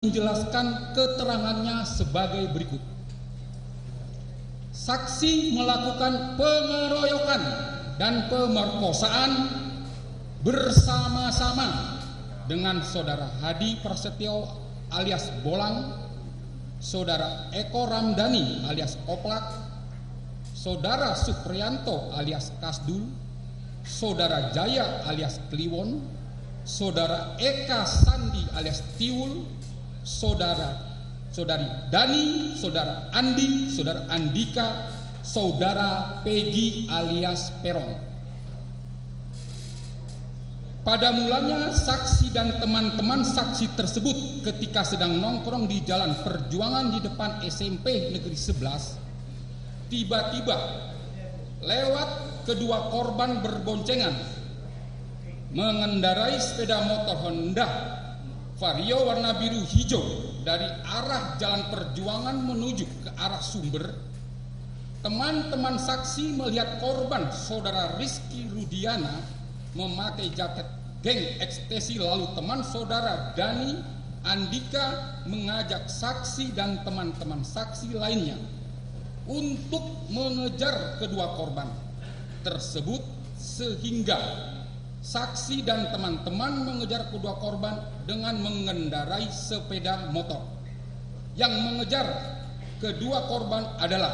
menjelaskan keterangannya sebagai berikut. Saksi melakukan pengeroyokan dan pemerkosaan bersama-sama dengan saudara Hadi Prasetyo alias Bolang, saudara Eko Ramdhani alias Oplak, saudara Supriyanto alias Kasdul, saudara Jaya alias Kliwon, saudara Eka Sandi alias Tiwul, saudari Dani, saudara Andi, saudara Andika, saudara Peggy alias Peron. Pada mulanya saksi dan teman-teman saksi tersebut ketika sedang nongkrong di Jalan Perjuangan di depan SMP Negeri 11, tiba-tiba lewat kedua korban berboncengan mengendarai sepeda motor Honda Vario warna biru hijau dari arah Jalan Perjuangan menuju ke arah Sumber. Teman-teman saksi melihat korban saudara Rizky Rudiana memakai jaket geng ekstasi, lalu teman saudara Dani Andika mengajak saksi dan teman-teman saksi lainnya untuk mengejar kedua korban tersebut, sehingga saksi dan teman-teman mengejar kedua korban dengan mengendarai sepeda motor. Yang mengejar kedua korban adalah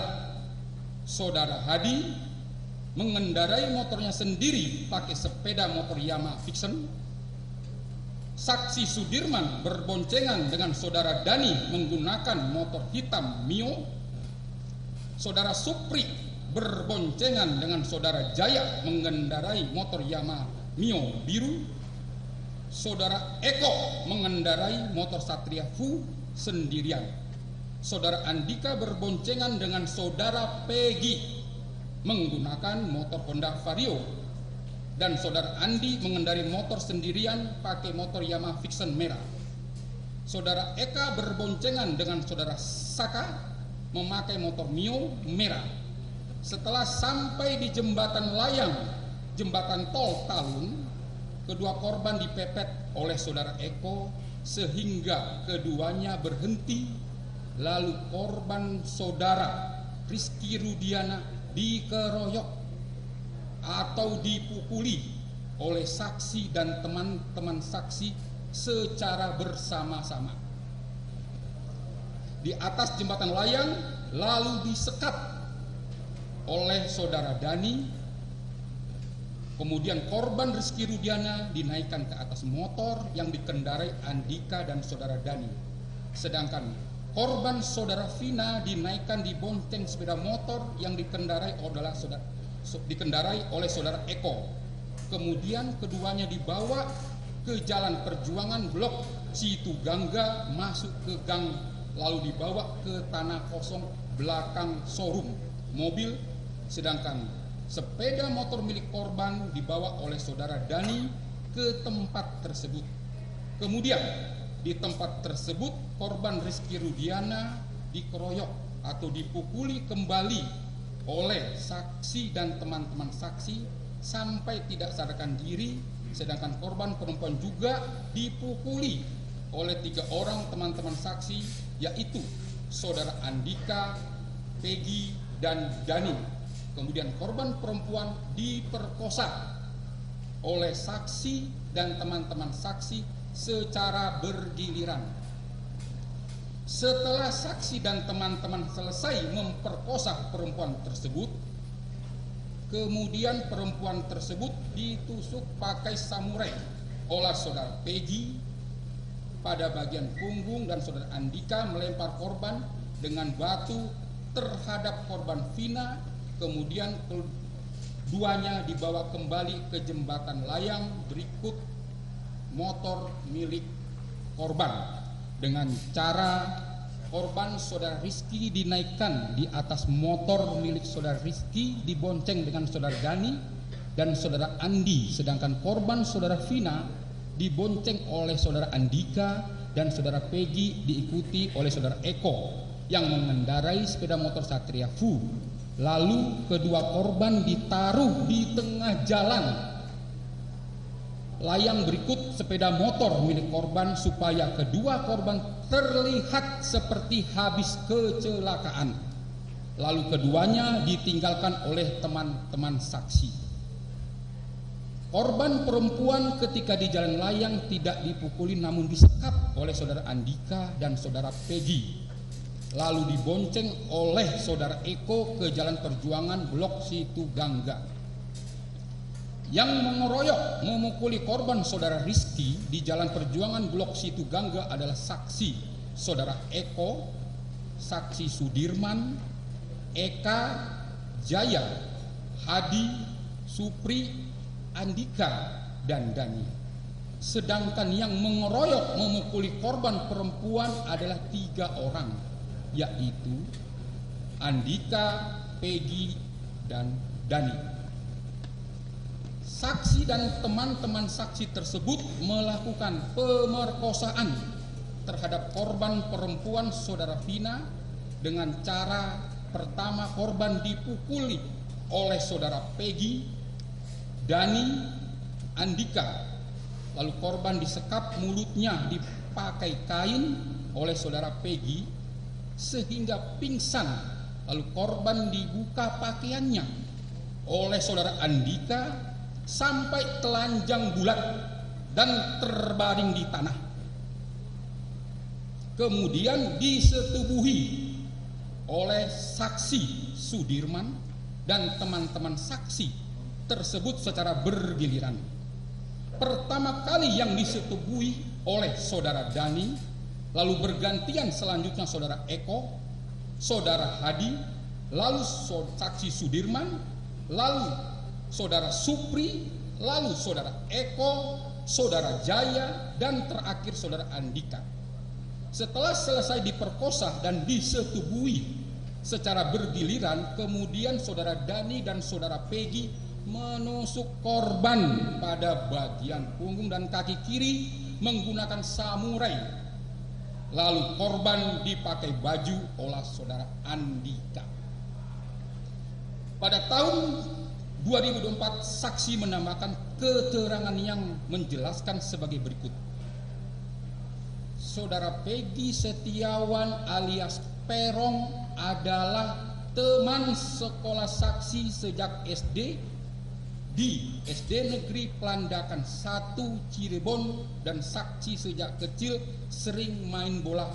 saudara Hadi mengendarai motornya sendiri pakai sepeda motor Yamaha Vision. Saksi Sudirman berboncengan dengan saudara Dani menggunakan motor hitam Mio. Saudara Supri berboncengan dengan saudara Jaya mengendarai motor Yamaha Mio biru. Saudara Eko mengendarai motor Satria Fu sendirian. Saudara Andika berboncengan dengan saudara Peggy menggunakan motor Honda Vario, dan saudara Andi mengendarai motor sendirian pakai motor Yamaha Vision merah. Saudara Eka berboncengan dengan saudara Saka memakai motor Mio merah. Setelah sampai di jembatan layang, jembatan tol Talun, kedua korban dipepet oleh saudara Eko sehingga keduanya berhenti. Lalu korban saudara Rizky Rudiana dikeroyok atau dipukuli oleh saksi dan teman-teman saksi secara bersama-sama di atas jembatan layang, lalu disekat oleh saudara Dani. Kemudian korban Rizky Rudiana dinaikkan ke atas motor yang dikendarai Andika dan saudara Dani, sedangkan korban saudara Vina dinaikkan di bonceng sepeda motor yang dikendarai oleh saudara Eko. Kemudian keduanya dibawa ke Jalan Perjuangan Blok Situgangga, masuk ke gang, lalu dibawa ke tanah kosong belakang showroom mobil, sedangkan sepeda motor milik korban dibawa oleh saudara Dani ke tempat tersebut. Kemudian di tempat tersebut korban Rizky Rudiana dikeroyok atau dipukuli kembali oleh saksi dan teman-teman saksi sampai tidak sadarkan diri, sedangkan korban perempuan juga dipukuli oleh 3 orang teman-teman saksi, yaitu saudara Andika, Peggy, dan Dani. Kemudian korban perempuan diperkosa oleh saksi dan teman-teman saksi secara bergiliran. Setelah saksi dan teman-teman selesai memperkosa perempuan tersebut, kemudian perempuan tersebut ditusuk pakai samurai oleh saudara Peggy pada bagian punggung, dan saudara Andika melempar korban dengan batu terhadap korban Vina. Kemudian keduanya dibawa kembali ke jembatan layang berikut motor milik korban, dengan cara korban saudara Rizky dinaikkan di atas motor milik saudara Rizky dibonceng dengan saudara Dani dan saudara Andi, sedangkan korban saudara Vina dibonceng oleh saudara Andika dan saudara Peggy diikuti oleh saudara Eko yang mengendarai sepeda motor Satria Fu. Lalu kedua korban ditaruh di tengah jalan layang berikut sepeda motor milik korban supaya kedua korban terlihat seperti habis kecelakaan. Lalu keduanya ditinggalkan oleh teman-teman saksi. Korban perempuan ketika di jalan layang tidak dipukuli namun disekap oleh saudara Andika dan saudara Peggy. Lalu dibonceng oleh saudara Eko ke Jalan Perjuangan Blok Situ Gangga. Yang mengeroyok memukuli korban saudara Rizky di Jalan Perjuangan Blok Situ Gangga adalah saksi saudara Eko, saksi Sudirman, Eka, Jaya, Hadi, Supri, Andika, dan Dani. Sedangkan yang mengeroyok memukuli korban perempuan adalah 3 orang, yaitu Andika, Peggy, dan Dani. Saksi dan teman-teman saksi tersebut melakukan pemerkosaan terhadap korban perempuan saudara Vina dengan cara pertama korban dipukuli oleh saudara Peggy, Dani, Andika. Lalu korban disekap mulutnya dipakai kain oleh saudara Peggy sehingga pingsan. Lalu korban dibuka pakaiannya oleh saudara Andika sampai telanjang bulat dan terbaring di tanah. Kemudian disetubuhi oleh saksi Sudirman dan teman-teman saksi tersebut secara bergiliran. Pertama kali yang disetubuhi oleh saudara Dani, lalu bergantian selanjutnya saudara Eko, saudara Hadi, lalu saksi Sudirman, lalu saudara Supri, lalu saudara Eko, saudara Jaya, dan terakhir saudara Andika. Setelah selesai diperkosa dan disetubuhi secara bergiliran, kemudian saudara Dani dan saudara Peggy menusuk korban pada bagian punggung dan kaki kiri menggunakan samurai. Lalu korban dipakai baju oleh saudara Andika. Pada tahun 2024 saksi menambahkan keterangan yang menjelaskan sebagai berikut. Saudara Peggy Setiawan alias Perong adalah teman sekolah saksi sejak SD di SD Negeri Pelandakan 1 Cirebon dan saksi sejak kecil sering main bola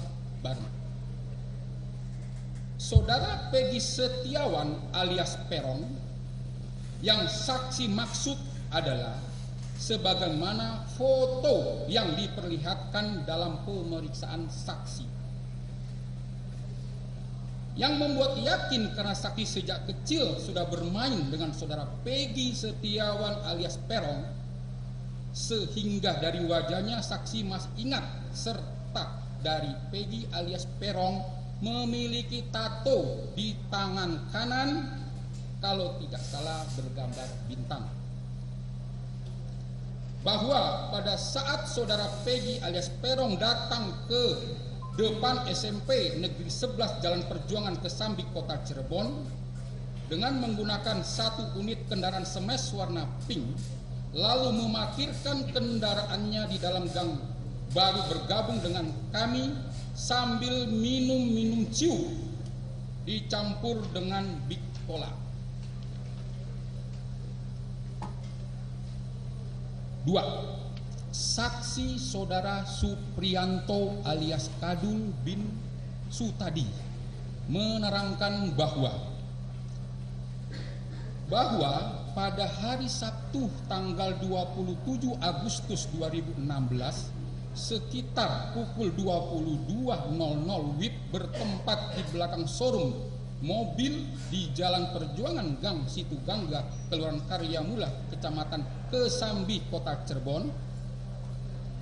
bareng. Saudara Peggy Setiawan alias Perong yang saksi maksud adalah sebagaimana foto yang diperlihatkan dalam pemeriksaan saksi. Yang membuat yakin karena saksi sejak kecil sudah bermain dengan saudara Peggy Setiawan alias Perong, sehingga dari wajahnya saksi masih ingat serta dari Peggy alias Perong memiliki tato di tangan kanan, kalau tidak salah bergambar bintang. Bahwa pada saat saudara Peggy alias Perong datang ke depan SMP Negeri 11 Jalan Perjuangan Kesambi Kota Cirebon dengan menggunakan 1 unit kendaraan smash warna pink, lalu memarkirkan kendaraannya di dalam gang, baru bergabung dengan kami sambil minum ciu dicampur dengan Big Cola. 2. Saksi saudara Suprianto alias Kadul bin Sutadi menerangkan bahwa pada hari Sabtu tanggal 27 Agustus 2016 sekitar pukul 22.00 WIB bertempat di belakang showroom mobil di Jalan Perjuangan Gang Situ Gangga, Kelurahan Karyamula, Kecamatan Kesambi, Kota Cirebon.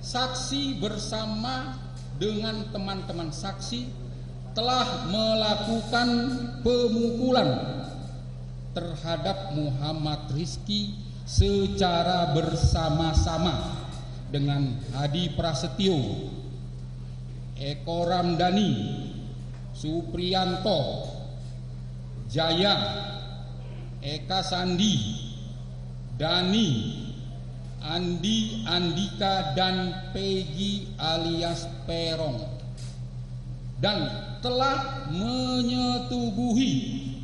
Saksi bersama dengan teman-teman saksi telah melakukan pemukulan terhadap Muhammad Rizky secara bersama-sama dengan Hadi Prasetyo, Eko Ramdhani, Suprianto, Jaya, Eka Sandi, Dani, Andi, Andika, dan Peggy alias Perong. dan telah menyetubuhi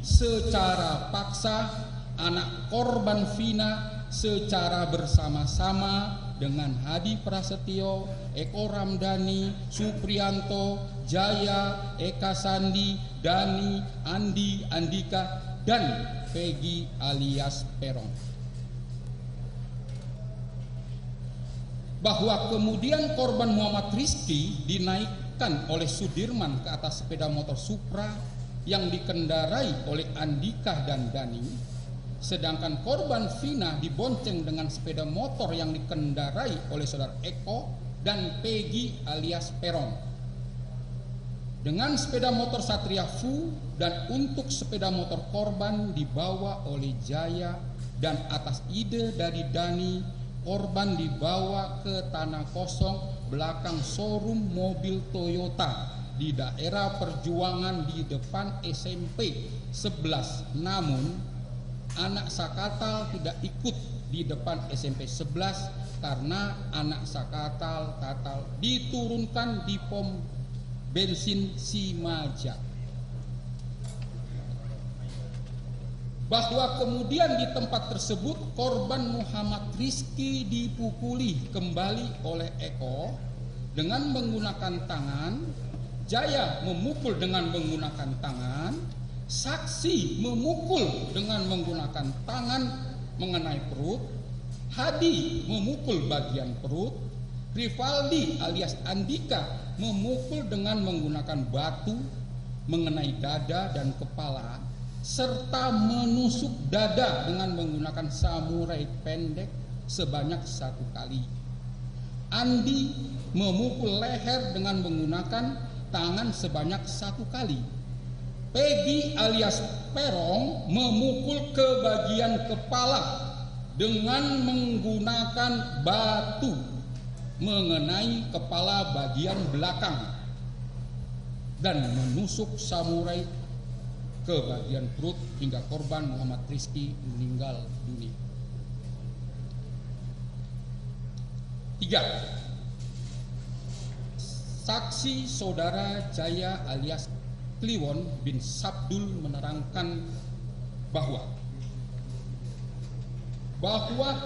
secara paksa anak korban Vina secara bersama-sama dengan Hadi Prasetyo, Eko Ramdhani, Supriyanto, Jaya, Eka Sandi, Dani, Andi, Andika, dan Peggy alias Peron. Bahwa kemudian korban Muhammad Rizky dinaikkan oleh Sudirman ke atas sepeda motor Supra yang dikendarai oleh Andika dan Dani, sedangkan korban Vina dibonceng dengan sepeda motor yang dikendarai oleh saudara Eko dan Peggy alias Peron. Dengan sepeda motor Satria Fu, dan untuk sepeda motor korban dibawa oleh Jaya, dan atas ide dari Dani, korban dibawa ke tanah kosong belakang showroom mobil Toyota di daerah Perjuangan di depan SMP 11. Namun anak Sakatal tidak ikut di depan SMP 11 karena anak Sakatal diturunkan di pom bensin Simaja. Bahwa kemudian di tempat tersebut korban Muhammad Rizky dipukuli kembali oleh Eko dengan menggunakan tangan, Jaya memukul dengan menggunakan tangan, saksi memukul dengan menggunakan tangan mengenai perut, Hadi memukul bagian perut, Rivaldi alias Andika memukul dengan menggunakan batu mengenai dada dan kepala, serta menusuk dada dengan menggunakan samurai pendek sebanyak 1 kali. Andi memukul leher dengan menggunakan tangan sebanyak 1 kali. Peggy alias Perong memukul ke bagian kepala dengan menggunakan batu mengenai kepala bagian belakang dan menusuk samurai ke bagian perut hingga korban Muhammad Rizky meninggal dunia. 3. Saksi saudara Jaya alias Kliwon bin Sabdul menerangkan bahwa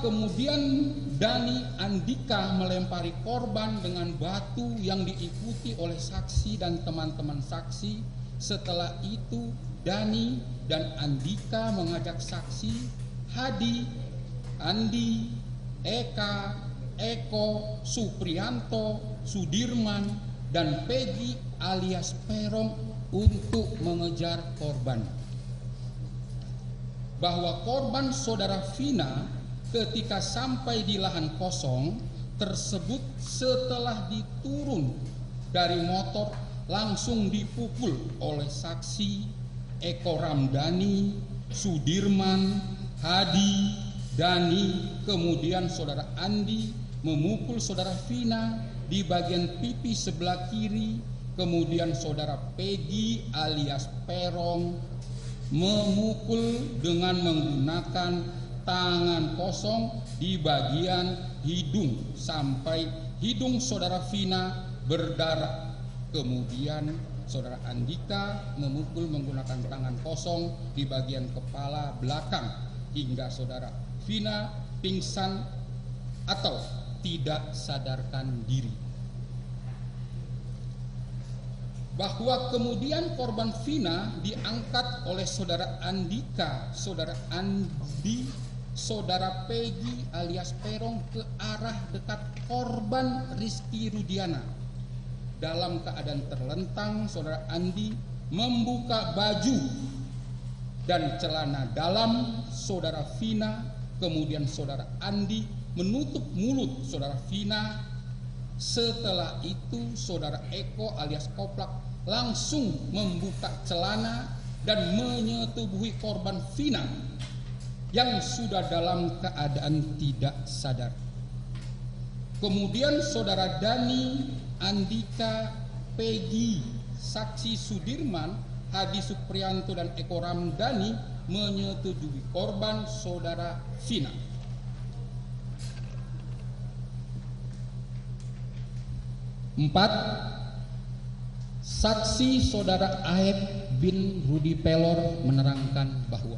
kemudian Dani Andika melempari korban dengan batu yang diikuti oleh saksi dan teman-teman saksi. Setelah itu Dani dan Andika mengajak saksi Hadi, Andi, Eka, Eko, Supriyanto, Sudirman, dan Peggy alias Perong untuk mengejar korban. Bahwa korban saudara Vina ketika sampai di lahan kosong tersebut setelah diturun dari motor langsung dipukul oleh saksi Eko Ramdhani, Sudirman, Hadi, Dani, kemudian saudara Andi memukul saudara Vina di bagian pipi sebelah kiri, kemudian saudara Peggy alias Perong memukul dengan menggunakan tangan kosong di bagian hidung sampai hidung saudara Vina berdarah. Kemudian saudara Andika memukul menggunakan tangan kosong di bagian kepala belakang hingga saudara Vina pingsan atau tidak sadarkan diri. Bahwa kemudian korban Vina diangkat oleh saudara Andika, saudara Andi, saudara Peggy alias Perong ke arah dekat korban Rizky Rudiana. Dalam keadaan terlentang, saudara Andi membuka baju dan celana dalam saudara Vina, kemudian saudara Andi menutup mulut saudara Vina. Setelah itu saudara Eko alias Koplak langsung membuka celana dan menyetubuhi korban Vina yang sudah dalam keadaan tidak sadar. Kemudian saudara Dani, Andika, Peggy, saksi Sudirman, Hadi Supriyanto, dan Eko Ramdhani menyetubuhi korban saudara Vina. 4. Saksi Saudara Aeb bin Rudi Pelor menerangkan bahwa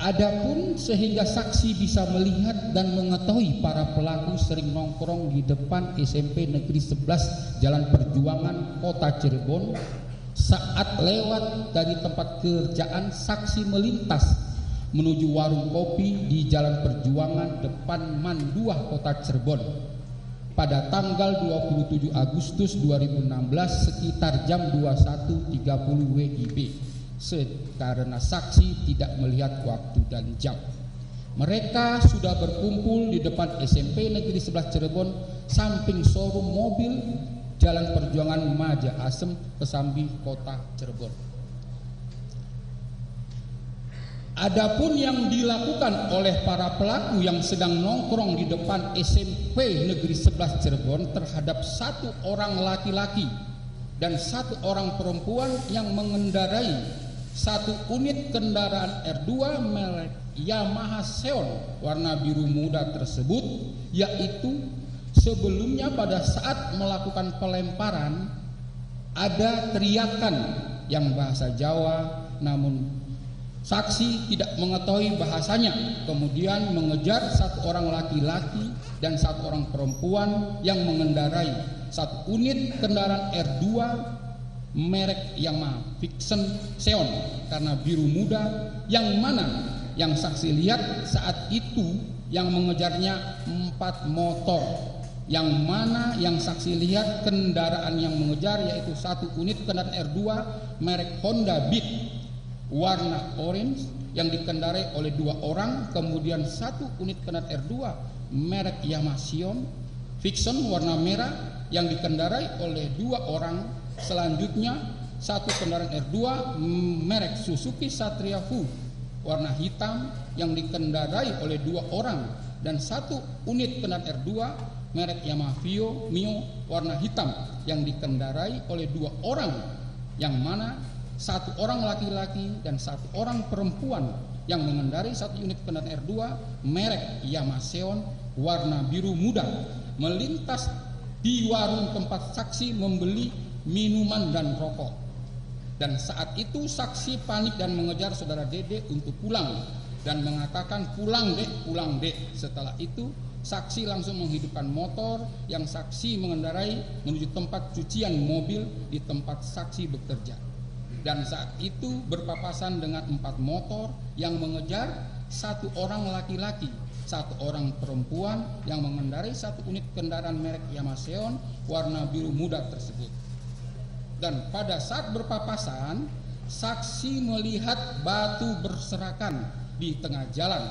adapun sehingga saksi bisa melihat dan mengetahui para pelaku sering nongkrong di depan SMP Negeri 11 Jalan Perjuangan Kota Cirebon saat lewat dari tempat kerjaan, saksi melintas menuju warung kopi di Jalan Perjuangan depan Manduah Kota Cirebon pada tanggal 27 Agustus 2016 sekitar jam 21.30 WIB. Karena saksi tidak melihat waktu dan jam. Mereka sudah berkumpul di depan SMP Negeri 11 Cirebon samping showroom mobil Jalan Perjuangan Maja Asem, Kesambi, Kota Cirebon. Adapun yang dilakukan oleh para pelaku yang sedang nongkrong di depan SMP Negeri 11 Cirebon terhadap satu orang laki-laki dan satu orang perempuan yang mengendarai satu unit kendaraan R2 merek Yamaha Xeon warna biru muda tersebut, yaitu sebelumnya pada saat melakukan pelemparan ada teriakan yang bahasa Jawa, namun saksi tidak mengetahui bahasanya, kemudian mengejar satu orang laki-laki dan satu orang perempuan yang mengendarai satu unit kendaraan R2 merek Yamaha Xeon karena biru muda, yang mana yang saksi lihat saat itu yang mengejarnya 4 motor, yang mana yang saksi lihat kendaraan yang mengejar yaitu satu unit kendaraan R2 merek Honda Beat warna orange yang dikendarai oleh 2 orang, kemudian satu unit kendaraan R2 merek Yamaha Fiction warna merah yang dikendarai oleh 2 orang. Selanjutnya satu kendaraan R2 merek Suzuki Satria Fu warna hitam yang dikendarai oleh 2 orang, dan satu unit kendaraan R2 merek Yamaha Mio warna hitam yang dikendarai oleh 2 orang, yang mana satu orang laki-laki dan satu orang perempuan yang mengendarai satu unit kendaraan R2 merek Yamaha Xeon warna biru muda melintas di warung tempat saksi membeli minuman dan rokok. Dan saat itu saksi panik dan mengejar saudara Dede untuk pulang dan mengatakan pulang dek. Setelah itu saksi langsung menghidupkan motor yang saksi mengendarai menuju tempat cucian mobil di tempat saksi bekerja. Dan saat itu berpapasan dengan 4 motor yang mengejar satu orang laki-laki, satu orang perempuan yang mengendarai satu unit kendaraan merek Yamaha Xeon warna biru muda tersebut. Dan pada saat berpapasan, saksi melihat batu berserakan di tengah jalan,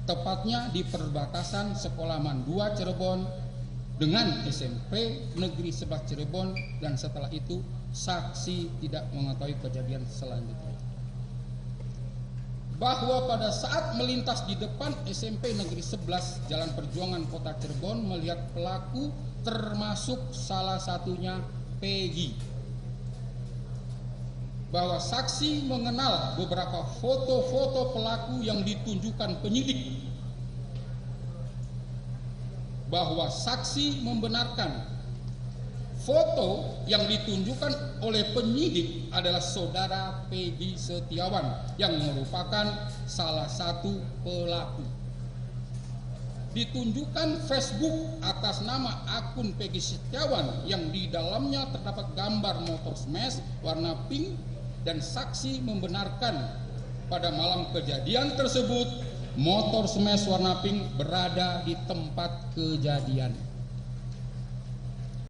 tepatnya di perbatasan Sekolah Mandua Cirebon dengan SMP Negeri 11 Cirebon, dan setelah itu saksi tidak mengetahui kejadian selanjutnya. Bahwa pada saat melintas di depan SMP Negeri 11 Jalan Perjuangan Kota Cirebon melihat pelaku termasuk salah satunya Peggy. Bahwa saksi mengenal beberapa foto-foto pelaku yang ditunjukkan penyidik. Bahwa saksi membenarkan foto yang ditunjukkan oleh penyidik adalah saudara Peggy Setiawan yang merupakan salah satu pelaku. Ditunjukkan Facebook atas nama akun Peggy Setiawan yang di dalamnya terdapat gambar motor smash warna pink, dan saksi membenarkan pada malam kejadian tersebut motor smash warna pink berada di tempat kejadian.